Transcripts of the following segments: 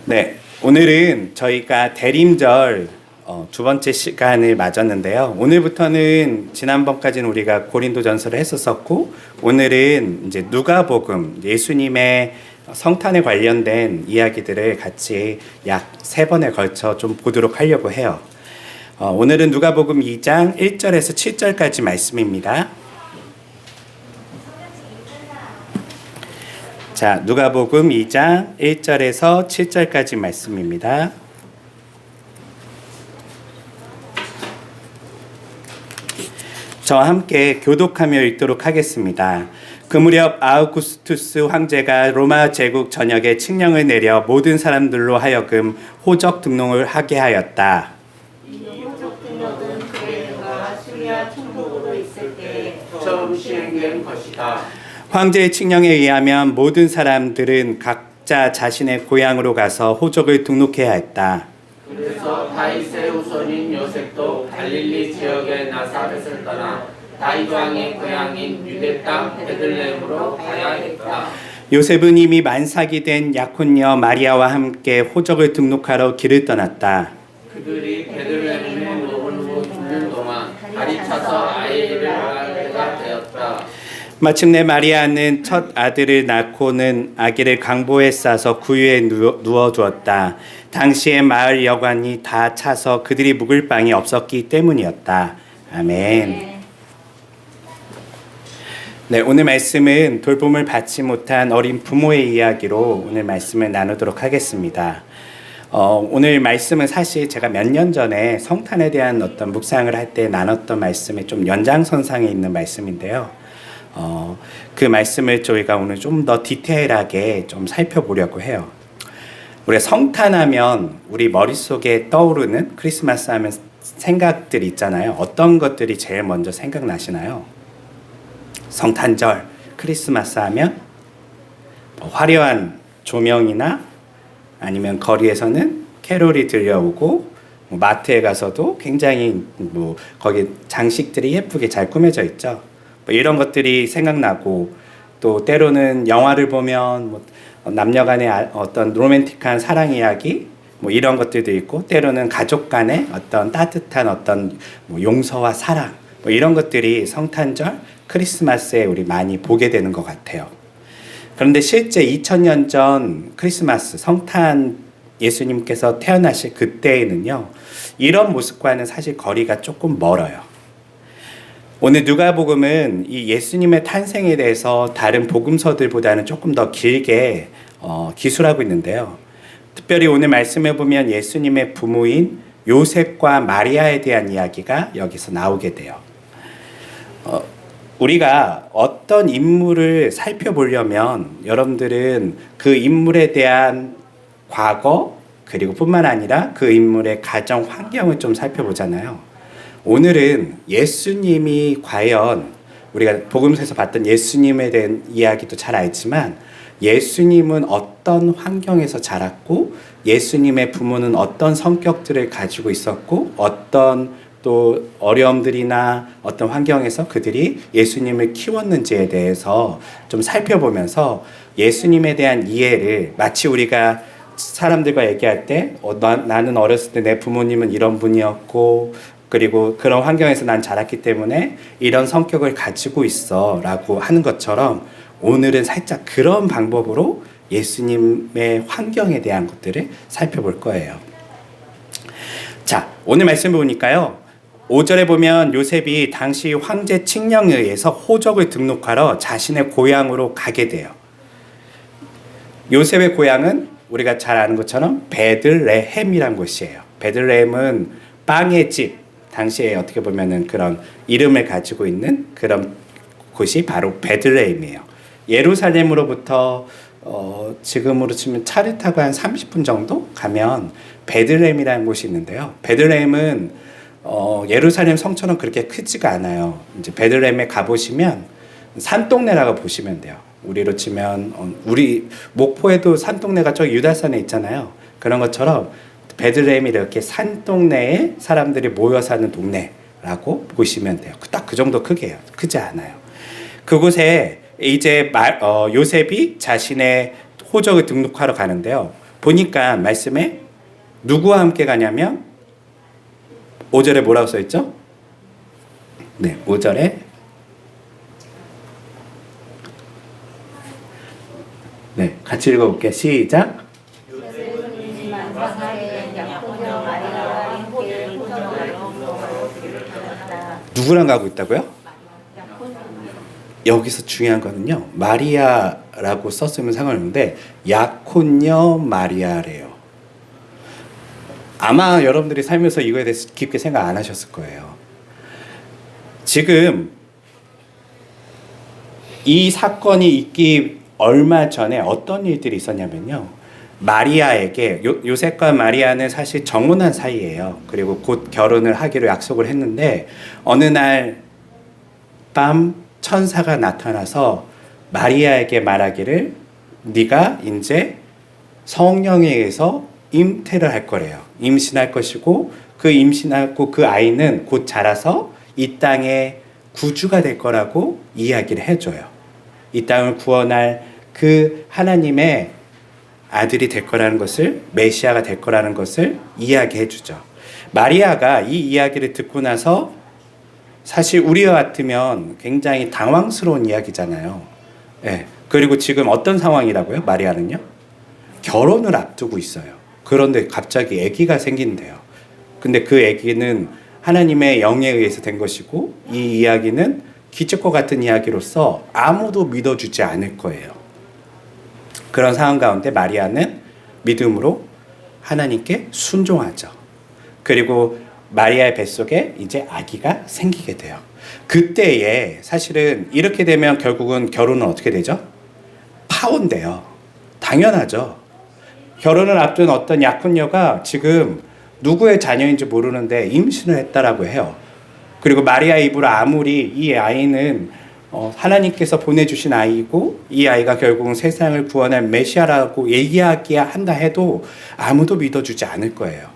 네, 오늘은 저희가 대림절 두 번째 시간을 맞았는데요. 오늘부터는 지난번까지는 우리가 고린도전서를 했었었고, 오늘은 이제 누가복음, 예수님의 성탄에 관련된 이야기들을 같이 약 3번에 걸쳐 좀 보도록 하려고 해요. 오늘은 누가복음 2장 1절에서 7절까지 말씀입니다. 자, 누가복음 2장 1절에서 7절까지 말씀입니다. 저와 함께 교독하며 읽도록 하겠습니다. 그 무렵 아우구스투스 황제가 로마 제국 전역에 칙령을 내려 모든 사람들로 하여금 호적 등록을 하게 하였다. 이 호적 등록은 그레이가 수리아 총독으로 있을 때 처음 시행된 것이다. 황제의 칙령에 의하면 모든 사람들은 각자 자신의 고향으로 가서 호적을 등록해야 했다. 그래서 다윗의 후손인 요셉도 갈릴리 지역의 나사렛을 떠나 다윗 왕의 고향인 유대 땅 베들레헴으로 가야 했다. 요셉은 이미 만삭이 된 약혼녀 마리아와 함께 호적을 등록하러 길을 떠났다. 그들이 베들레헴에 머물고 있는 동안 다리 차서 아이를 낳을 때가 되었다. 마침내 마리아는 첫 아들을 낳고는 아기를 강보에 싸서 구유에 누워두었다. 당시에 마을 여관이 다 차서 그들이 묵을 방이 없었기 때문이었다. 아멘. 네, 오늘 말씀은 돌봄을 받지 못한 어린 부모의 이야기로 오늘 말씀을 나누도록 하겠습니다. 오늘 말씀은 사실 제가 몇 년 전에 성탄에 대한 어떤 묵상을 할 때 나눴던 말씀의 좀 연장선상에 있는 말씀인데요. 그 말씀을 저희가 오늘 좀 더 디테일하게 좀 살펴보려고 해요. 우리가 성탄하면 우리 머릿속에 떠오르는 크리스마스 하면 생각들이 있잖아요. 어떤 것들이 제일 먼저 생각나시나요? 성탄절, 크리스마스 하면 화려한 조명이나 아니면 거리에서는 캐롤이 들려오고 마트에 가서도 굉장히 거기 장식들이 예쁘게 잘 꾸며져 있죠. 이런 것들이 생각나고 또 때로는 영화를 보면 남녀 간의 어떤 로맨틱한 사랑 이야기 이런 것들도 있고 때로는 가족 간의 어떤 따뜻한 어떤 용서와 사랑 이런 것들이 성탄절, 크리스마스에 우리 많이 보게 되는 것 같아요. 그런데 실제 2000년 전 크리스마스, 성탄 예수님께서 태어나실 그때에는요, 이런 모습과는 사실 거리가 조금 멀어요. 오늘 누가복음은 이 예수님의 탄생에 대해서 다른 복음서들보다는 조금 더 길게 기술하고 있는데요. 특별히 오늘 말씀해 보면 예수님의 부모인 요셉과 마리아에 대한 이야기가 여기서 나오게 돼요. 우리가 어떤 인물을 살펴보려면 여러분들은 그 인물에 대한 과거 그리고 뿐만 아니라 그 인물의 가정 환경을 좀 살펴보잖아요. 오늘은 예수님이 과연 우리가 복음서에서 봤던 예수님에 대한 이야기도 잘 알지만 예수님은 어떤 환경에서 자랐고 예수님의 부모는 어떤 성격들을 가지고 있었고 어떤 또 어려움들이나 어떤 환경에서 그들이 예수님을 키웠는지에 대해서 좀 살펴보면서 예수님에 대한 이해를 마치 우리가 사람들과 얘기할 때 나는 어렸을 때 내 부모님은 이런 분이었고 그리고 그런 환경에서 난 자랐기 때문에 이런 성격을 가지고 있어 라고 하는 것처럼 오늘은 살짝 그런 방법으로 예수님의 환경에 대한 것들을 살펴볼 거예요. 자, 오늘 말씀 보니까요. 5절에 보면 요셉이 당시 황제 칙령에 의해서 호적을 등록하러 자신의 고향으로 가게 돼요. 요셉의 고향은 우리가 잘 아는 것처럼 베들레헴이란 곳이에요. 베들레헴은 빵의 집, 당시에 어떻게 보면은 그런 이름을 가지고 있는 그런 곳이 바로 베들레헴이에요. 예루살렘으로부터 지금으로 치면 차를 타고 한 30분 정도 가면 베들레헴이라는 곳이 있는데요. 베들레헴은 예루살렘 성처럼 그렇게 크지가 않아요. 이제 베들레헴에 가보시면 산동네라고 보시면 돼요. 우리로 치면 우리 목포에도 산동네가 저 유달산에 있잖아요. 그런 것처럼 베들레헴이 이렇게 산동네에 사람들이 모여 사는 동네라고 보시면 돼요. 딱 그 정도 크게요. 크지 않아요. 그곳에 이제 요셉이 자신의 호적을 등록하러 가는데요. 보니까 말씀에 누구와 함께 가냐면 5절에 뭐라고 써있죠? 네, 5절에 네, 같이 읽어볼게요. 시작. 누구랑 가고 있다고요? 여기서 중요한 거는요, 마리아라고 썼으면 상관없는데 약혼녀 마리아래요. 아마 여러분들이 살면서 이거에 대해서 깊게 생각 안 하셨을 거예요. 지금 이 사건이 있기 얼마 전에 어떤 일들이 있었냐면요, 마리아에게 요셉과 마리아는 사실 정혼한 사이예요. 그리고 곧 결혼을 하기로 약속을 했는데 어느 날 밤 천사가 나타나서 마리아에게 말하기를 네가 이제 성령에 의해서 잉태를 할 거래요. 임신할 것이고 그 임신하고 그 아이는 곧 자라서 이 땅의 구주가 될 거라고 이야기를 해줘요. 이 땅을 구원할 그 하나님의 아들이 될 거라는 것을, 메시아가 될 거라는 것을 이야기해 주죠. 마리아가 이 이야기를 듣고 나서 사실 우리와 같으면 굉장히 당황스러운 이야기잖아요. 예. 그리고 지금 어떤 상황이라고요? 마리아는요? 결혼을 앞두고 있어요. 그런데 갑자기 아기가 생긴대요. 근데 그 아기는 하나님의 영에 의해서 된 것이고 이 이야기는 기적과 같은 이야기로서 아무도 믿어주지 않을 거예요. 그런 상황 가운데 마리아는 믿음으로 하나님께 순종하죠. 그리고 마리아의 뱃속에 이제 아기가 생기게 돼요. 그때에 사실은 이렇게 되면 결국은 결혼은 어떻게 되죠? 파혼돼요. 당연하죠. 결혼을 앞둔 어떤 약혼녀가 지금 누구의 자녀인지 모르는데 임신을 했다라고 해요. 그리고 마리아 입으로 아무리 이 아이는 하나님께서 보내주신 아이고 이 아이가 결국은 세상을 구원할 메시아라고 얘기하기야 한다 해도 아무도 믿어주지 않을 거예요.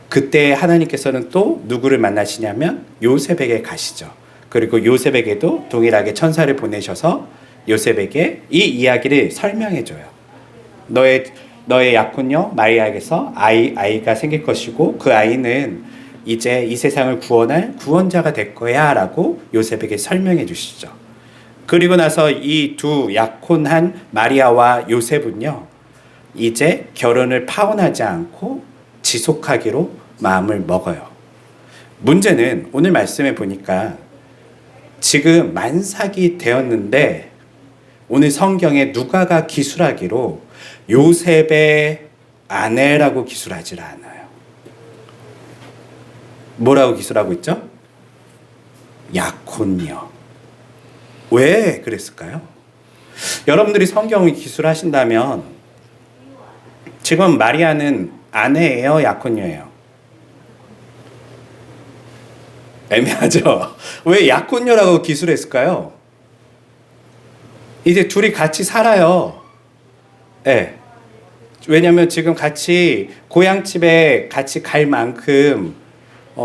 그때 하나님께서는 또 누구를 만나시냐면 요셉에게 가시죠. 그리고 요셉에게도 동일하게 천사를 보내셔서 요셉에게 이 이야기를 설명해줘요. 너의 약혼녀 마리아에게서 아이가 생길 것이고 그 아이는 이제 이 세상을 구원할 구원자가 될 거야 라고 요셉에게 설명해 주시죠. 그리고 나서 이 두 약혼한 마리아와 요셉은요, 이제 결혼을 파혼하지 않고 지속하기로 마음을 먹어요. 문제는 오늘 말씀에 보니까 지금 만삭이 되었는데 오늘 성경에 누가가 기술하기로 요셉의 아내라고 기술하지 않아요. 뭐라고 기술하고 있죠? 약혼녀. 왜 그랬을까요? 여러분들이 성경을 기술하신다면 지금 마리아는 아내예요, 약혼녀예요? 애매하죠? 왜 약혼녀라고 기술했을까요? 이제 둘이 같이 살아요. 네. 왜냐면 지금 같이 고향집에 같이 갈 만큼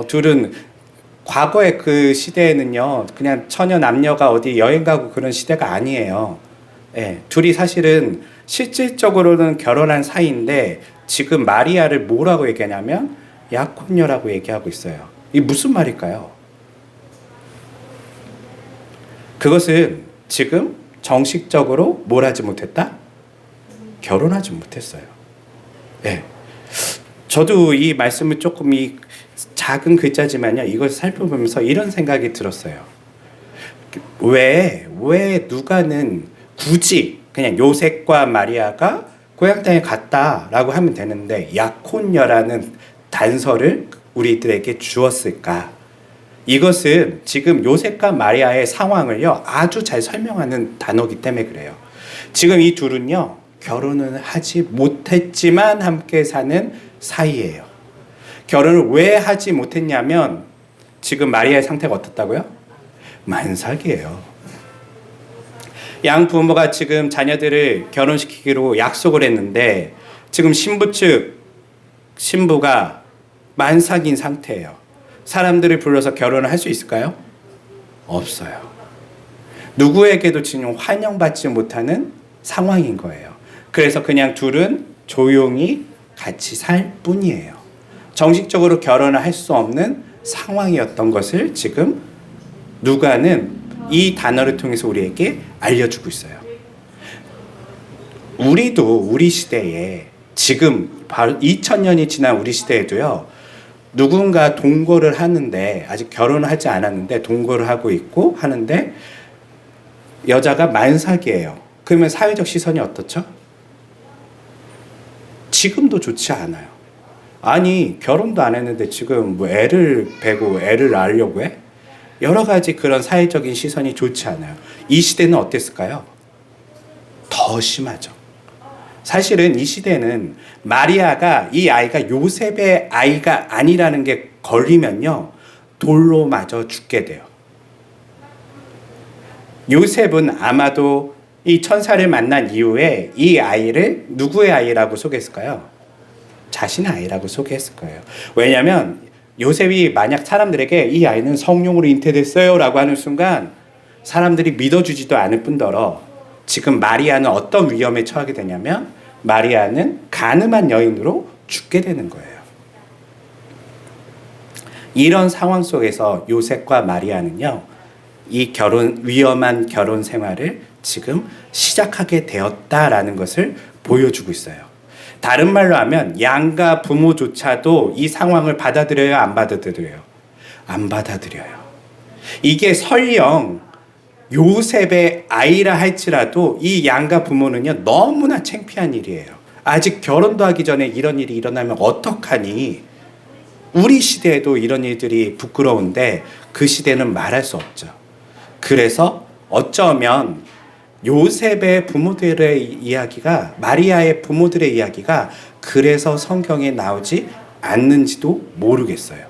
둘은 과거의 그 시대에는요, 그냥 처녀 남녀가 어디 여행 가고 그런 시대가 아니에요. 네. 둘이 사실은 실질적으로는 결혼한 사이인데 지금 마리아를 뭐라고 얘기하냐면 약혼녀라고 얘기하고 있어요. 이게 무슨 말일까요? 그것은 지금 정식적으로 뭘 하지 못했다? 결혼하지 못했어요. 네. 저도 이 말씀을 조금 이 작은 글자지만요, 이걸 살펴보면서 이런 생각이 들었어요. 왜 누가는 굳이 그냥 요셉과 마리아가 고향 땅에 갔다라고 하면 되는데 약혼녀라는 단서를 우리들에게 주었을까? 이것은 지금 요셉과 마리아의 상황을요 아주 잘 설명하는 단어이기 때문에 그래요. 지금 이 둘은요 결혼은 하지 못했지만 함께 사는 사이예요. 결혼을 왜 하지 못했냐면 지금 마리아의 상태가 어떻다고요? 만삭이에요. 양 부모가 지금 자녀들을 결혼시키기로 약속을 했는데 지금 신부 측 신부가 만삭인 상태예요. 사람들을 불러서 결혼을 할 수 있을까요? 없어요. 누구에게도 지금 환영받지 못하는 상황인 거예요. 그래서 그냥 둘은 조용히 같이 살 뿐이에요. 정식적으로 결혼을 할 수 없는 상황이었던 것을 지금 누가는 이 단어를 통해서 우리에게 알려주고 있어요. 우리도 우리 시대에 지금 바로 2000년이 지난 우리 시대에도요. 누군가 동거를 하는데 아직 결혼을 하지 않았는데 동거를 하고 있고 하는데 여자가 만삭이에요. 그러면 사회적 시선이 어떻죠? 지금도 좋지 않아요. 아니 결혼도 안 했는데 지금 뭐 애를 베고 애를 낳으려고 해? 여러 가지 그런 사회적인 시선이 좋지 않아요. 이 시대는 어땠을까요? 더 심하죠. 사실은 이 시대는 마리아가 이 아이가 요셉의 아이가 아니라는 게 걸리면요. 돌로 맞아 죽게 돼요. 요셉은 아마도 이 천사를 만난 이후에 이 아이를 누구의 아이라고 소개했을까요? 자신의 아이라고 소개했을 거예요. 왜냐하면 요셉이 만약 사람들에게 이 아이는 성령으로 잉태됐어요 라고 하는 순간 사람들이 믿어주지도 않을 뿐더러 지금 마리아는 어떤 위험에 처하게 되냐면 마리아는 가늠한 여인으로 죽게 되는 거예요. 이런 상황 속에서 요셉과 마리아는요. 이 위험한 결혼 생활을 지금 시작하게 되었다라는 것을 보여주고 있어요. 다른 말로 하면 양가 부모조차도 이 상황을 받아들여요, 안 받아들여요? 안 받아들여요. 이게 설령 요셉의 아이라 할지라도 이 양가 부모는요 너무나 창피한 일이에요. 아직 결혼도 하기 전에 이런 일이 일어나면 어떡하니? 우리 시대에도 이런 일들이 부끄러운데 그 시대는 말할 수 없죠. 그래서 어쩌면 요셉의 부모들의 이야기가 마리아의 부모들의 이야기가 그래서 성경에 나오지 않는지도 모르겠어요.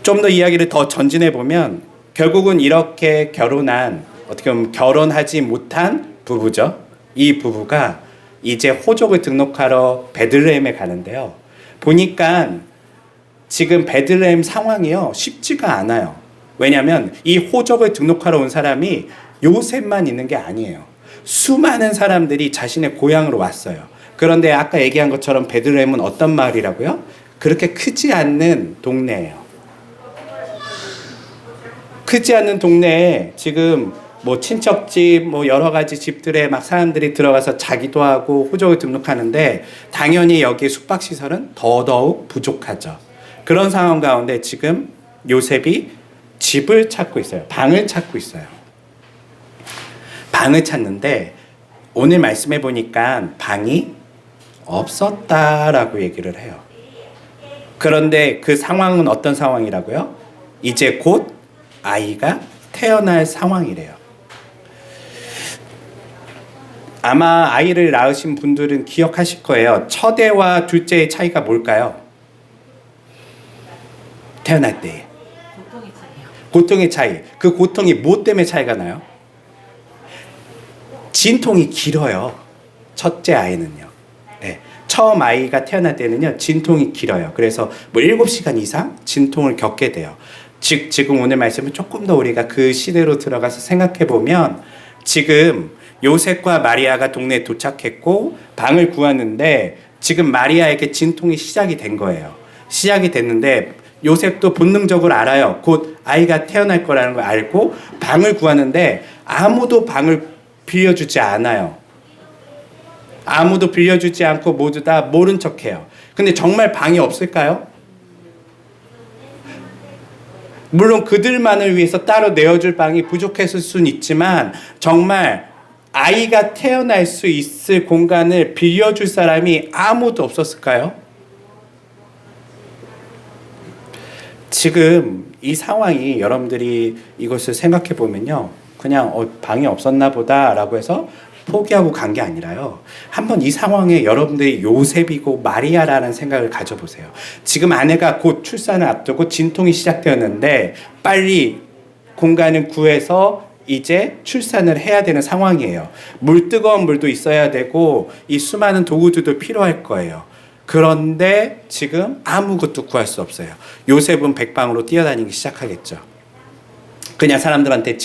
좀 더 이야기를 더 전진해 보면 결국은 이렇게 결혼한 어떻게 보면 결혼하지 못한 부부죠. 이 부부가 이제 호적을 등록하러 베들레헴에 가는데요. 보니까 지금 베들레헴 상황이요 쉽지가 않아요. 왜냐하면 이 호적을 등록하러 온 사람이 요셉만 있는 게 아니에요. 수많은 사람들이 자신의 고향으로 왔어요. 그런데 아까 얘기한 것처럼 베들레헴은 어떤 마을이라고요? 그렇게 크지 않는 동네예요. 크지 않는 동네에 지금 뭐 친척집 뭐 여러 가지 집들에 막 사람들이 들어가서 자기도 하고 호적을 등록하는데 당연히 여기 숙박시설은 더더욱 부족하죠. 그런 상황 가운데 지금 요셉이 집을 찾고 있어요. 방을 찾고 있어요. 방을 찾는데 오늘 말씀해 보니까 방이 없었다라고 얘기를 해요. 그런데 그 상황은 어떤 상황이라고요? 이제 곧 아이가 태어날 상황이래요. 아마 아이를 낳으신 분들은 기억하실 거예요. 첫애와 둘째의 차이가 뭘까요? 태어날 때. 고통의 차이. 그 고통이 뭐 때문에 차이가 나요? 진통이 길어요. 첫째 아이는요. 네. 처음 아이가 태어날 때는요. 진통이 길어요. 그래서 뭐 7시간 이상 진통을 겪게 돼요. 지금 오늘 말씀은 조금 더 우리가 그 시대로 들어가서 생각해 보면 지금 요셉과 마리아가 동네에 도착했고 방을 구하는데 지금 마리아에게 진통이 시작이 된 거예요. 시작이 됐는데 요셉도 본능적으로 알아요. 곧 아이가 태어날 거라는 걸 알고 방을 구하는데 아무도 방을 빌려주지 않아요. 아무도 빌려주지 않고 모두 다 모른 척해요. 근데 정말 방이 없을까요? 물론 그들만을 위해서 따로 내어줄 방이 부족했을 수는 있지만 정말 아이가 태어날 수 있을 공간을 빌려줄 사람이 아무도 없었을까요? 지금 이 상황이 여러분들이 이것을 생각해 보면요. 그냥 방이 없었나 보다라고 해서 포기하고 간 게 아니라요. 한번 이 상황에 여러분들이 요셉이고 마리아라는 생각을 가져보세요. 지금 아내가 곧 출산을 앞두고 진통이 시작되었는데 빨리 공간을 구해서 이제 출산을 해야 되는 상황이에요. 뜨거운 물도 있어야 되고 이 수많은 도구들도 필요할 거예요. 그런데 지금 아무것도 구할 수 없어요. 요셉은 백방으로 뛰어다니기 시작하겠죠. 그냥 사람들한테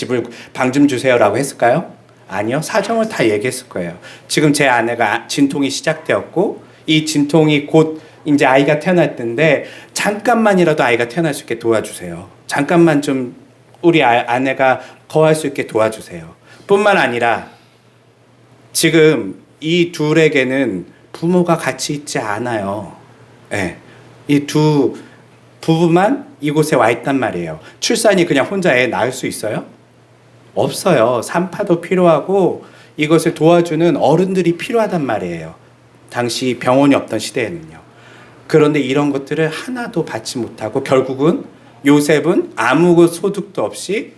방 좀 주세요라고 했을까요? 아니요. 사정을 다 얘기했을 거예요. 지금 제 아내가 진통이 시작되었고 이 진통이 곧 이제 아이가 태어날 텐데 잠깐만이라도 아이가 태어날 수 있게 도와주세요. 잠깐만 좀 우리 아내가 거할 수 있게 도와주세요. 뿐만 아니라 지금 이 둘에게는 부모가 같이 있지 않아요. 네. 이 두 부부만 이곳에 와 있단 말이에요. 출산이 그냥 혼자 애 낳을 수 있어요? 없어요. 산파도 필요하고 이것을 도와주는 어른들이 필요하단 말이에요. 당시 병원이 없던 시대에는요. 그런데 이런 것들을 하나도 받지 못하고 결국은 요셉은 아무 소득도 없이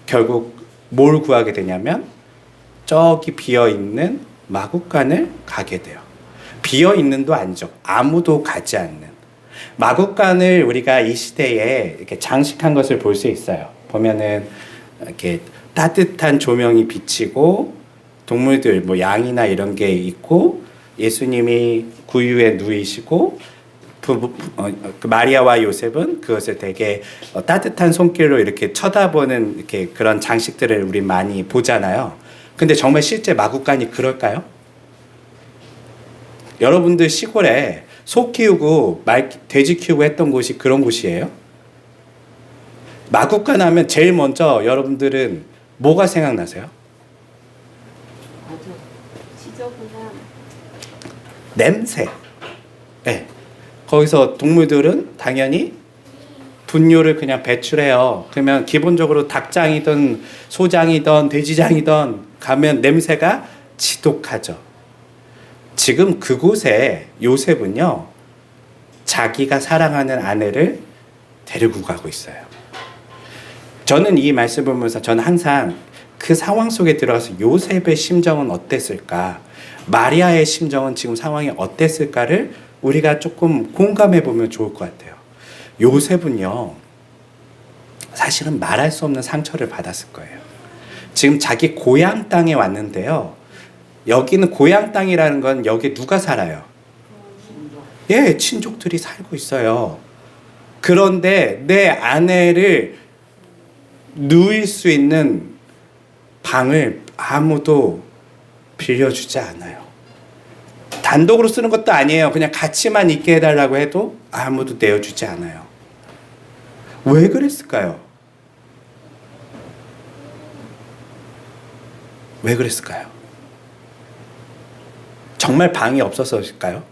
결국 뭘 구하게 되냐면 저기 비어있는 마구간을 가게 돼요. 비어있는도 아니죠. 아무도 가지 않는. 마구간을 우리가 이 시대에 이렇게 장식한 것을 볼 수 있어요. 보면은 이렇게 따뜻한 조명이 비치고 동물들 뭐 양이나 이런 게 있고 예수님이 구유에 누이시고 그 마리아와 요셉은 그것을 되게 따뜻한 손길로 이렇게 쳐다보는 이렇게 그런 장식들을 우리 많이 보잖아요. 근데 정말 실제 마구간이 그럴까요? 여러분들 시골에 소 키우고 돼지 키우고 했던 곳이 그런 곳이에요? 마구간 하면 제일 먼저 여러분들은 뭐가 생각나세요? 맞아. 지저분한 냄새. 네. 거기서 동물들은 당연히 분뇨를 그냥 배출해요. 그러면 기본적으로 닭장이든 소장이든 돼지장이든 가면 냄새가 지독하죠. 지금 그곳에 요셉은요, 자기가 사랑하는 아내를 데리고 가고 있어요. 저는 이 말씀 보면서 저는 항상 그 상황 속에 들어가서 요셉의 심정은 어땠을까? 마리아의 심정은 지금 상황이 어땠을까를 우리가 조금 공감해 보면 좋을 것 같아요. 요셉은요, 사실은 말할 수 없는 상처를 받았을 거예요. 지금 자기 고향 땅에 왔는데요. 여기는 고향 땅이라는 건 여기 누가 살아요? 예, 친족들이 살고 있어요. 그런데 내 아내를 누일 수 있는 방을 아무도 빌려주지 않아요. 단독으로 쓰는 것도 아니에요. 그냥 같이만 있게 해달라고 해도 아무도 내어주지 않아요. 왜 그랬을까요? 왜 그랬을까요? 정말 방이 없어서일까요?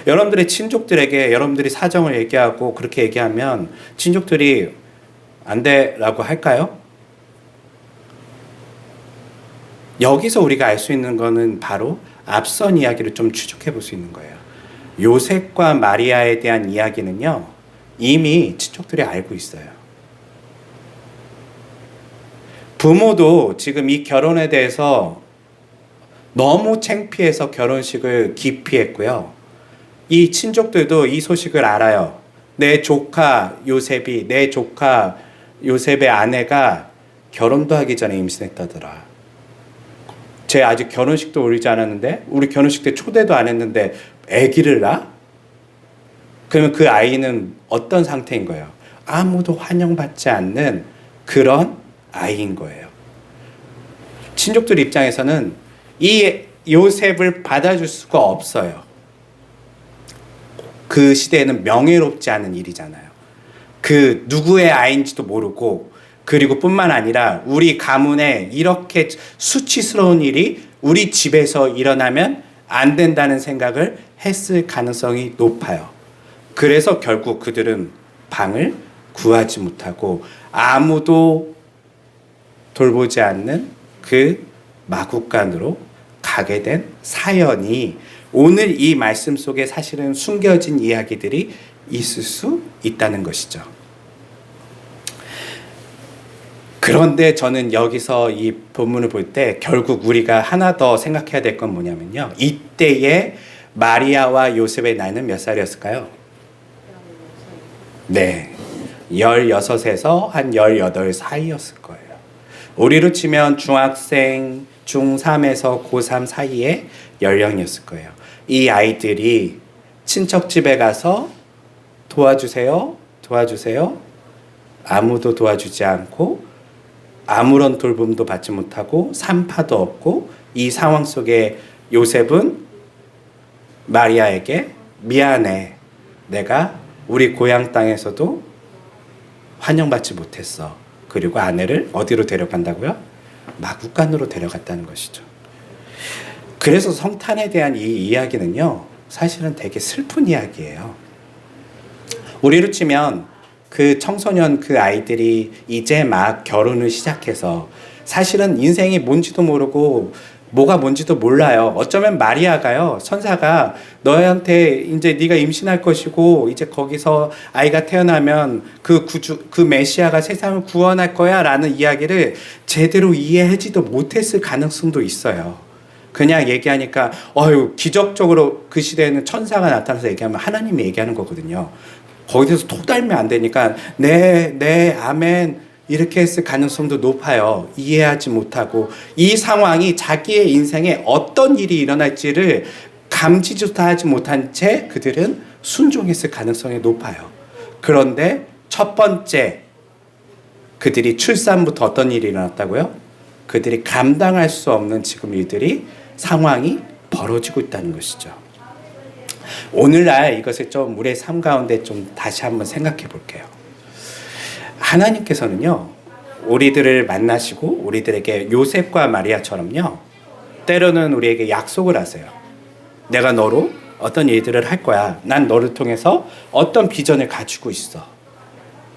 여러분들의 친족들에게 여러분들이 사정을 얘기하고 그렇게 얘기하면 친족들이 안 돼라고 할까요? 여기서 우리가 알 수 있는 거는 바로 앞선 이야기를 좀 추적해 볼 수 있는 거예요. 요셉과 마리아에 대한 이야기는요, 이미 친족들이 알고 있어요. 부모도 지금 이 결혼에 대해서 너무 창피해서 결혼식을 기피했고요. 이 친족들도 이 소식을 알아요. 내 조카 요셉의 아내가 결혼도 하기 전에 임신했다더라. 쟤 아직 결혼식도 올리지 않았는데, 우리 결혼식 때 초대도 안 했는데 아기를 낳아? 그러면 그 아이는 어떤 상태인 거예요? 아무도 환영받지 않는 그런 아이인 거예요. 친족들 입장에서는 이 요셉을 받아줄 수가 없어요. 그 시대에는 명예롭지 않은 일이잖아요. 그 누구의 아이인지도 모르고, 그리고 뿐만 아니라 우리 가문에 이렇게 수치스러운 일이 우리 집에서 일어나면 안 된다는 생각을 했을 가능성이 높아요. 그래서 결국 그들은 방을 구하지 못하고 아무도 돌보지 않는 그 마구간으로 가게 된 사연이 오늘 이 말씀 속에 사실은 숨겨진 이야기들이 있을 수 있다는 것이죠. 그런데 저는 여기서 이 본문을 볼 때 결국 우리가 하나 더 생각해야 될 건 뭐냐면요. 이때의 마리아와 요셉의 나이는 몇 살이었을까요? 네. 16에서 한 18 사이였을 거예요. 우리로 치면 중학생, 중3에서 고3 사이의 연령이었을 거예요. 이 아이들이 친척 집에 가서 도와주세요. 아무도 도와주지 않고 아무런 돌봄도 받지 못하고 산파도 없고 이 상황 속에 요셉은 마리아에게 미안해. 내가 우리 고향 땅에서도 환영받지 못했어. 그리고 아내를 어디로 데려간다고요? 마구간으로 데려갔다는 것이죠. 그래서 성탄에 대한 이 이야기는요, 사실은 되게 슬픈 이야기예요. 우리로 치면 그 청소년 그 아이들이 이제 막 결혼을 시작해서 사실은 인생이 뭔지도 모르고 뭐가 뭔지도 몰라요. 어쩌면 마리아가요, 천사가 너한테 이제 네가 임신할 것이고 이제 거기서 아이가 태어나면 그 메시아가 세상을 구원할 거야라는 이야기를 제대로 이해하지도 못했을 가능성도 있어요. 그냥 얘기하니까 기적적으로 그 시대에는 천사가 나타나서 얘기하면 하나님이 얘기하는 거거든요. 거기서 토달면 안 되니까 네, 아멘 이렇게 했을 가능성도 높아요. 이해하지 못하고 이 상황이 자기의 인생에 어떤 일이 일어날지를 감지조차 하지 못한 채 그들은 순종했을 가능성이 높아요. 그런데 첫 번째 그들이 출산부터 어떤 일이 일어났다고요? 그들이 감당할 수 없는 지금 일들이 상황이 벌어지고 있다는 것이죠. 오늘날 이것을 좀 우리의 삶 가운데 좀 다시 한번 생각해 볼게요. 하나님께서는요, 우리들을 만나시고 우리들에게 요셉과 마리아처럼요, 때로는 우리에게 약속을 하세요. 내가 너로 어떤 일들을 할 거야. 난 너를 통해서 어떤 비전을 가지고 있어.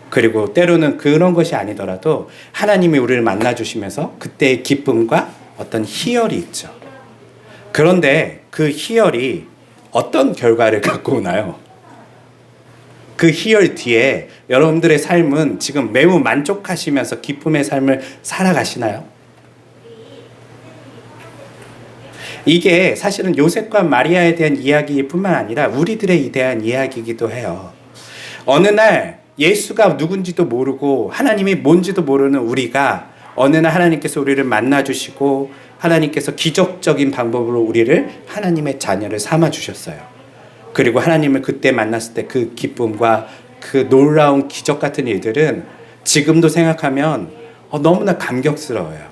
그리고 때로는 그런 것이 아니더라도 하나님이 우리를 만나주시면서 그때의 기쁨과 어떤 희열이 있죠. 그런데 그 희열이 어떤 결과를 갖고 오나요? 그 희열 뒤에 여러분들의 삶은 지금 매우 만족하시면서 기쁨의 삶을 살아가시나요? 이게 사실은 요셉과 마리아에 대한 이야기뿐만 아니라 우리들에 대한 이야기이기도 해요. 어느 날 예수가 누군지도 모르고 하나님이 뭔지도 모르는 우리가 어느 날 하나님께서 우리를 만나주시고 하나님께서 기적적인 방법으로 우리를 하나님의 자녀를 삼아주셨어요. 그리고 하나님을 그때 만났을 때 그 기쁨과 그 놀라운 기적 같은 일들은 지금도 생각하면 너무나 감격스러워요.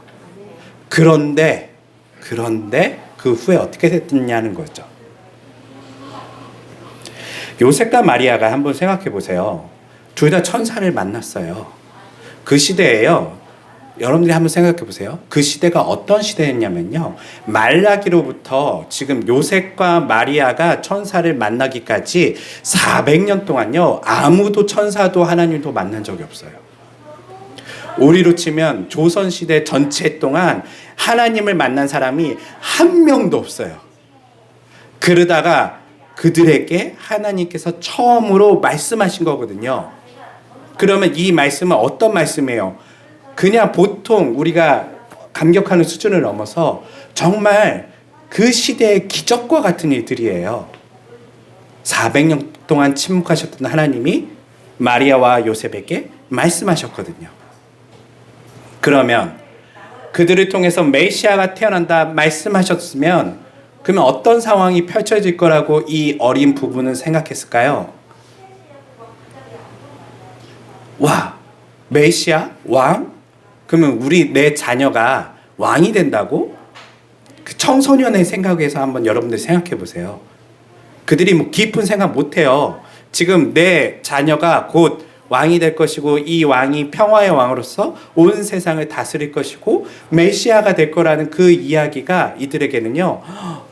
그런데 그 후에 어떻게 됐느냐는 거죠. 요셉과 마리아가 한번 생각해 보세요. 둘 다 천사를 만났어요. 그 시대에요, 여러분들이 한번 생각해 보세요. 그 시대가 어떤 시대였냐면요, 말라기로부터 지금 요셉과 마리아가 천사를 만나기까지 400년 동안요, 아무도 천사도 하나님도 만난 적이 없어요. 우리로 치면 조선시대 전체 동안 하나님을 만난 사람이 한 명도 없어요. 그러다가 그들에게 하나님께서 처음으로 말씀하신 거거든요. 그러면 이 말씀은 어떤 말씀이에요? 그냥 보통 우리가 감격하는 수준을 넘어서 정말 그 시대의 기적과 같은 일들이에요. 400년 동안 침묵하셨던 하나님이 마리아와 요셉에게 말씀하셨거든요. 그러면 그들을 통해서 메시아가 태어난다 말씀하셨으면 그러면 어떤 상황이 펼쳐질 거라고 이 어린 부부는 생각했을까요? 와, 메시아? 왕? 그러면 내 자녀가 왕이 된다고? 그 청소년의 생각에서 한번 여러분들 생각해 보세요. 그들이 뭐 깊은 생각 못 해요. 지금 내 자녀가 곧 왕이 될 것이고 이 왕이 평화의 왕으로서 온 세상을 다스릴 것이고 메시아가 될 거라는 그 이야기가 이들에게는요,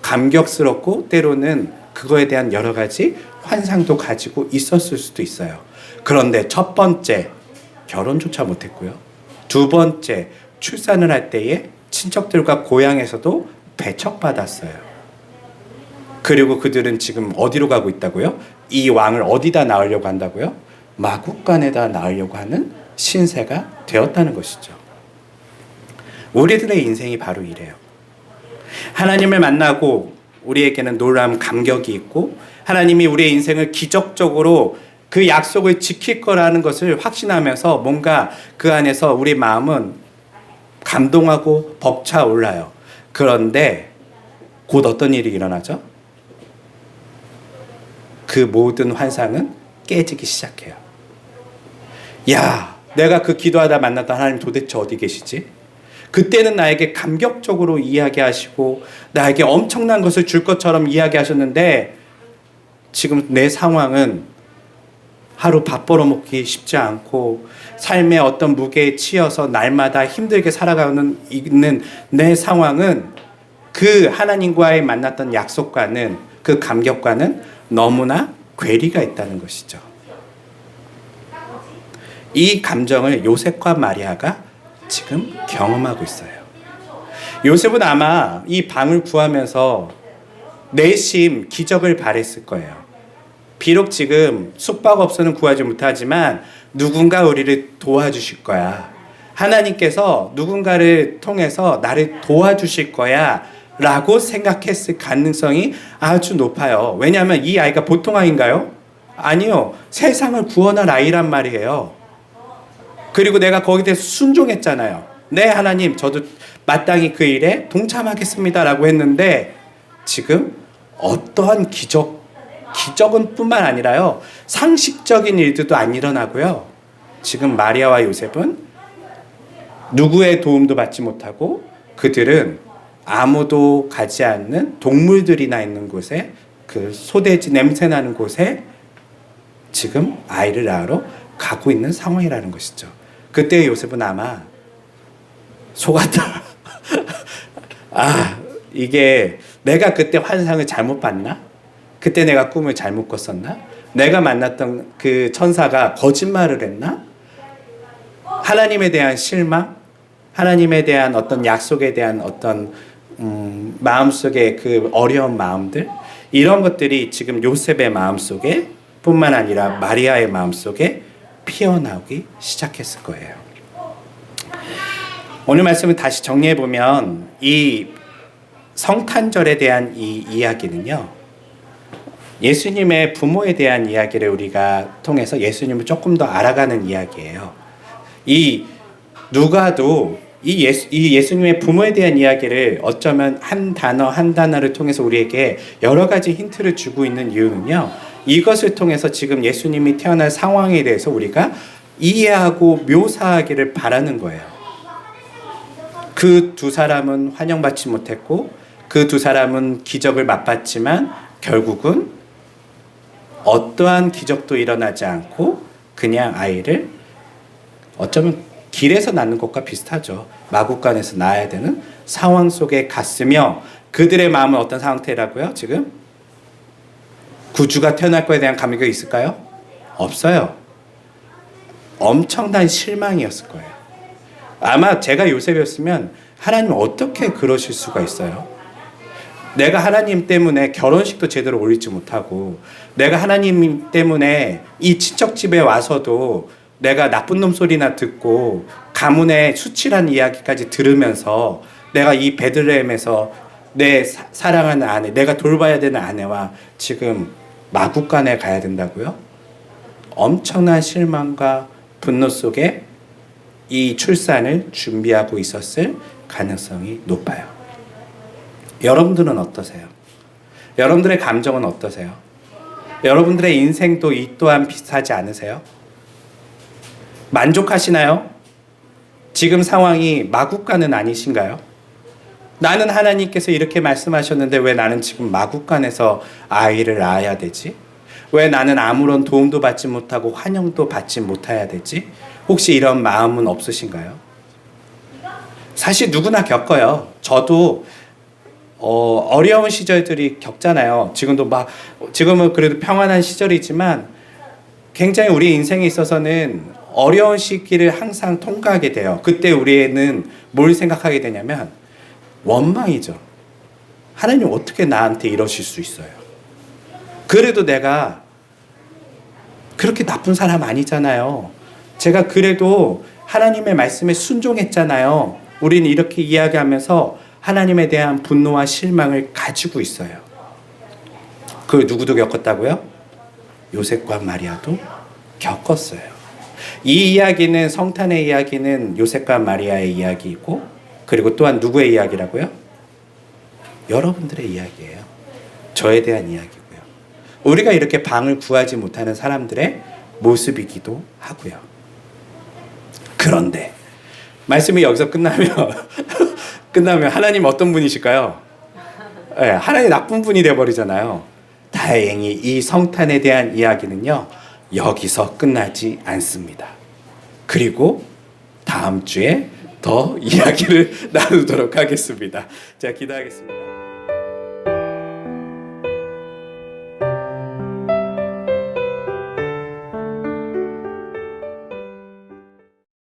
감격스럽고 때로는 그거에 대한 여러 가지 환상도 가지고 있었을 수도 있어요. 그런데 첫 번째, 결혼조차 못했고요. 두 번째, 출산을 할 때에 친척들과 고향에서도 배척받았어요. 그리고 그들은 지금 어디로 가고 있다고요? 이 왕을 어디다 낳으려고 한다고요? 마국간에다 낳으려고 하는 신세가 되었다는 것이죠. 우리들의 인생이 바로 이래요. 하나님을 만나고 우리에게는 놀라운 감격이 있고 하나님이 우리의 인생을 기적적으로 그 약속을 지킬 거라는 것을 확신하면서 뭔가 그 안에서 우리 마음은 감동하고 벅차올라요. 그런데 곧 어떤 일이 일어나죠? 그 모든 환상은 깨지기 시작해요. 야, 내가 그 기도하다 만났던 하나님 도대체 어디 계시지? 그때는 나에게 감격적으로 이야기하시고 나에게 엄청난 것을 줄 것처럼 이야기하셨는데 지금 내 상황은 하루 밥 벌어먹기 쉽지 않고 삶의 어떤 무게에 치여서 날마다 힘들게 살아가는 있는 내 상황은 그 하나님과의 만났던 약속과는 그 감격과는 너무나 괴리가 있다는 것이죠. 이 감정을 요셉과 마리아가 지금 경험하고 있어요. 요셉은 아마 이 방을 구하면서 내심 기적을 바랬을 거예요. 비록 지금 숙박업소는 구하지 못하지만 누군가 우리를 도와주실 거야. 하나님께서 누군가를 통해서 나를 도와주실 거야 라고 생각했을 가능성이 아주 높아요. 왜냐하면 이 아이가 보통 아이인가요? 아니요. 세상을 구원할 아이란 말이에요. 그리고 내가 거기에 대해서 순종했잖아요. 네, 하나님, 저도 마땅히 그 일에 동참하겠습니다 라고 했는데 지금 어떠한 기적은 뿐만 아니라요, 상식적인 일들도 안 일어나고요. 지금 마리아와 요셉은 누구의 도움도 받지 못하고 그들은 아무도 가지 않는 동물들이나 있는 곳에, 그 소돼지 냄새 나는 곳에 지금 아이를 낳으러 가고 있는 상황이라는 것이죠. 그때 요셉은 아마 속았다. 아, 이게 내가 그때 환상을 잘못 봤나? 그때 내가 꿈을 잘못 꿨었나? 내가 만났던 그 천사가 거짓말을 했나? 하나님에 대한 실망? 하나님에 대한 어떤 약속에 대한 어떤 마음속의 그 어려운 마음들? 이런 것들이 지금 요셉의 마음속에 뿐만 아니라 마리아의 마음속에 피어나오기 시작했을 거예요. 오늘 말씀을 다시 정리해보면 이 성탄절에 대한 이 이야기는요, 예수님의 부모에 대한 이야기를 우리가 통해서 예수님을 조금 더 알아가는 이야기예요. 이 누가도 이 예수님의 부모에 대한 이야기를 어쩌면 한 단어 한 단어를 통해서 우리에게 여러 가지 힌트를 주고 있는 이유는요, 이것을 통해서 지금 예수님이 태어날 상황에 대해서 우리가 이해하고 묘사하기를 바라는 거예요. 그 두 사람은 환영받지 못했고 그 두 사람은 기적을 맛봤지만 결국은 어떠한 기적도 일어나지 않고 그냥 아이를 어쩌면 길에서 낳는 것과 비슷하죠. 마구간에서 낳아야 되는 상황 속에 갔으며 그들의 마음은 어떤 상태라고요? 지금 구주가 태어날 거에 대한 감격이 있을까요? 없어요. 엄청난 실망이었을 거예요. 아마 제가 요셉이었으면 하나님 어떻게 그러실 수가 있어요? 내가 하나님 때문에 결혼식도 제대로 올리지 못하고 내가 하나님 때문에 이 친척 집에 와서도 내가 나쁜 놈 소리나 듣고 가문의 수치란 이야기까지 들으면서 내가 이 베들레헴에서 내 사랑하는 아내, 내가 돌봐야 되는 아내와 지금 마구간에 가야 된다고요? 엄청난 실망과 분노 속에 이 출산을 준비하고 있었을 가능성이 높아요. 여러분들은 어떠세요? 여러분들의 감정은 어떠세요? 여러분들의 인생도 이 또한 비슷하지 않으세요? 만족하시나요? 지금 상황이 마구간은 아니신가요? 나는 하나님께서 이렇게 말씀하셨는데 왜 나는 지금 마구간에서 아이를 낳아야 되지? 왜 나는 아무런 도움도 받지 못하고 환영도 받지 못해야 되지? 혹시 이런 마음은 없으신가요? 사실 누구나 겪어요. 저도 어려운 시절들이 겪잖아요. 지금은 그래도 평안한 시절이지만 굉장히 우리 인생에 있어서는 어려운 시기를 항상 통과하게 돼요. 그때 우리는 뭘 생각하게 되냐면 원망이죠. 하나님 어떻게 나한테 이러실 수 있어요? 그래도 내가 그렇게 나쁜 사람 아니잖아요. 제가 그래도 하나님의 말씀에 순종했잖아요. 우리는 이렇게 이야기하면서 하나님에 대한 분노와 실망을 가지고 있어요. 그 누구도 겪었다고요? 요셉과 마리아도 겪었어요. 이 이야기는, 성탄의 이야기는 요셉과 마리아의 이야기이고, 그리고 또한 누구의 이야기라고요? 여러분들의 이야기예요. 저에 대한 이야기고요. 우리가 이렇게 방을 구하지 못하는 사람들의 모습이기도 하고요. 그런데 말씀이 여기서 끝나면 하나님 어떤 분이실까요? 네, 하나님 나쁜 분이 돼버리잖아요. 다행히 이 성탄에 대한 이야기는요, 여기서 끝나지 않습니다. 그리고 다음 주에 더 이야기를 나누도록 하겠습니다. 자, 기도하겠습니다.